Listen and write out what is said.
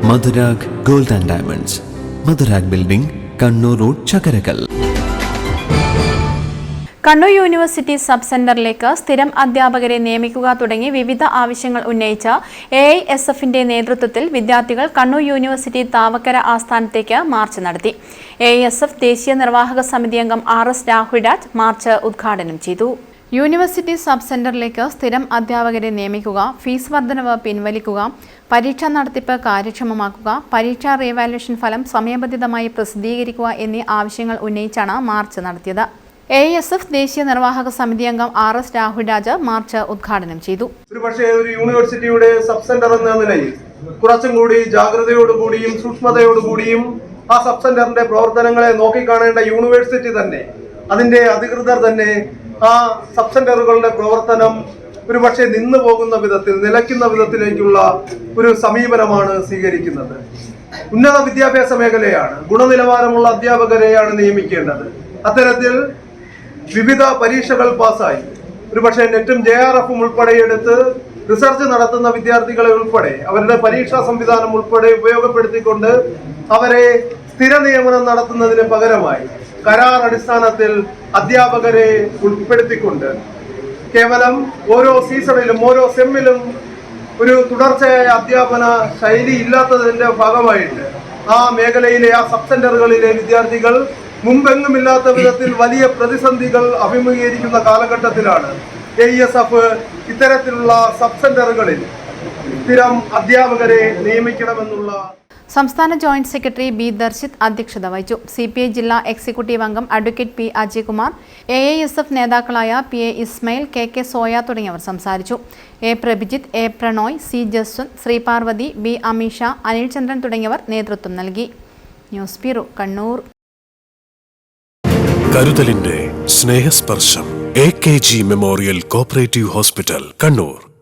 Madhurag Gold and Diamonds, Madhurag Building, Kannur Road, Chakarakal. Kannur university sub സെന്ററിലേക്ക് സ്ഥിരം അധ്യാപകരെ നിയമിക്കുക തുടങ്ങി വിവിധ ആവശ്യങ്ങൾ ഉന്നയിച്ച AISF-ന്റെ നേതൃത്വത്തിൽ വിദ്യാർത്ഥികൾ കണ്ണൂർ യൂണിവേഴ്സിറ്റി താവക്കര ആസ്ഥാനത്തേക്ക് മാർച്ച് നടത്തി. AISF ദേശീയ നിർവാഹക സമിതി അംഗം RS രാഹുൽരാജ് മാർച്ച് ഉദ്ഘാടനം ചെയ്തു. യൂണിവേഴ്സിറ്റി സബ് സെന്ററിലേക്ക് സ്ഥിരം അധ്യാപകരെ നിയമിക്കുക, ഫീസ് വർധനവ് പിൻവലിക്കുക, പരീക്ഷാ നടത്തിപ്പ് കാര്യക്ഷമമാക്കുക, പരീക്ഷാ റീവാലുവേഷൻ ഫലം സമയബന്ധിതമായി പ്രസിദ്ധീകരിക്കുക എന്നീ ആവശ്യങ്ങൾ ഉന്നയിച്ചാണ് മാർച്ച് നടത്തിയത്. AISF ദേശീയ നിർവാഹക സമിതി അംഗം RS രാഹുൽരാജ് മാർച്ച് ഉദ്ഘാടനം ചെയ്തു. ഒരു യൂണിവേഴ്സിറ്റിയുടെ സബ് സെന്റർ എന്ന നിലയിൽ കുറച്ചും കൂടി ജാഗ്രതയോടുകൂടിയും സൂക്ഷ്മതയോടുകൂടിയും ആ സബ് സെന്ററിന്റെ പ്രവർത്തനങ്ങളെ നോക്കിക്കാണേണ്ട യൂണിവേഴ്സിറ്റി തന്നെ, അതിന്റെ അധികൃതർ തന്നെ ആ സബ് സെന്ററുകളുടെ പ്രവർത്തനം ഒരുപക്ഷെ നിന്നു പോകുന്ന വിധത്തിൽ, നിലയ്ക്കുന്ന വിധത്തിലേക്കുള്ള ഒരു സമീപനമാണ് സ്വീകരിക്കുന്നത്. ഉന്നത വിദ്യാഭ്യാസ മേഖലയാണ്, ഗുണനിലവാരമുള്ള അധ്യാപകരെയാണ് നിയമിക്കേണ്ടത്. അത്തരത്തിൽ വിവിധ പരീക്ഷകൾ പാസ്സായി ഒരുപക്ഷെ നെറ്റും JRF-ഉം ഉൾപ്പെടെ എടുത്ത് റിസർച്ച് നടത്തുന്ന വിദ്യാർത്ഥികളെ ഉൾപ്പെടെ അവരുടെ പരീക്ഷാ സംവിധാനം ഉൾപ്പെടെ ഉപയോഗപ്പെടുത്തിക്കൊണ്ട് അവരെ സ്ഥിര നിയമനം നടത്തുന്നതിന് പകരമായി കരാർ അടിസ്ഥാനത്തിൽ അധ്യാപകരെ ഉൾപ്പെടുത്തിക്കൊണ്ട് കേവലം ഓരോ സീസണിലും ഓരോ സെമ്മിലും ഒരു തുടർച്ചയായ അധ്യാപന ശൈലി ഇല്ലാത്തതിന്റെ ഭാഗമായിട്ട് ആ മേഖലയിലെ ആ സബ് സെന്ററുകളിലെ വിദ്യാർത്ഥികൾ മുമ്പെങ്ങുമില്ലാത്ത വിധത്തിൽ വലിയ പ്രതിസന്ധികൾ അഭിമുഖീകരിക്കുന്ന കാലഘട്ടത്തിലാണ് AISF ഇത്തരത്തിലുള്ള സബ് സെന്ററുകളിൽ സ്ഥിരം അധ്യാപകരെ നിയമിക്കണമെന്നുള്ള സംസ്ഥാന ജോയിന്റ് സെക്രട്ടറി B. ദർശിത് അധ്യക്ഷത വഹിച്ചു. CPI ജില്ലാ എക്സിക്യൂട്ടീവ് അംഗം അഡ്വക്കേറ്റ് P. അജയ്കുമാർ, AISF നേതാക്കളായ PA ഇസ്മയിൽ, KK സോയ തുടങ്ങിയവർ സംസാരിച്ചു. A. Prabhijith, A. Prannoy, C. Jaswant, Sreeparvathi, B. Ameesha, Anil Chandran തുടങ്ങിയവർ നേതൃത്വം നൽകി. News bureau, Kannur. കരുതലിന്റെ സ്നേഹസ്പർശം AKG memorial cooperative hospital, Kannur.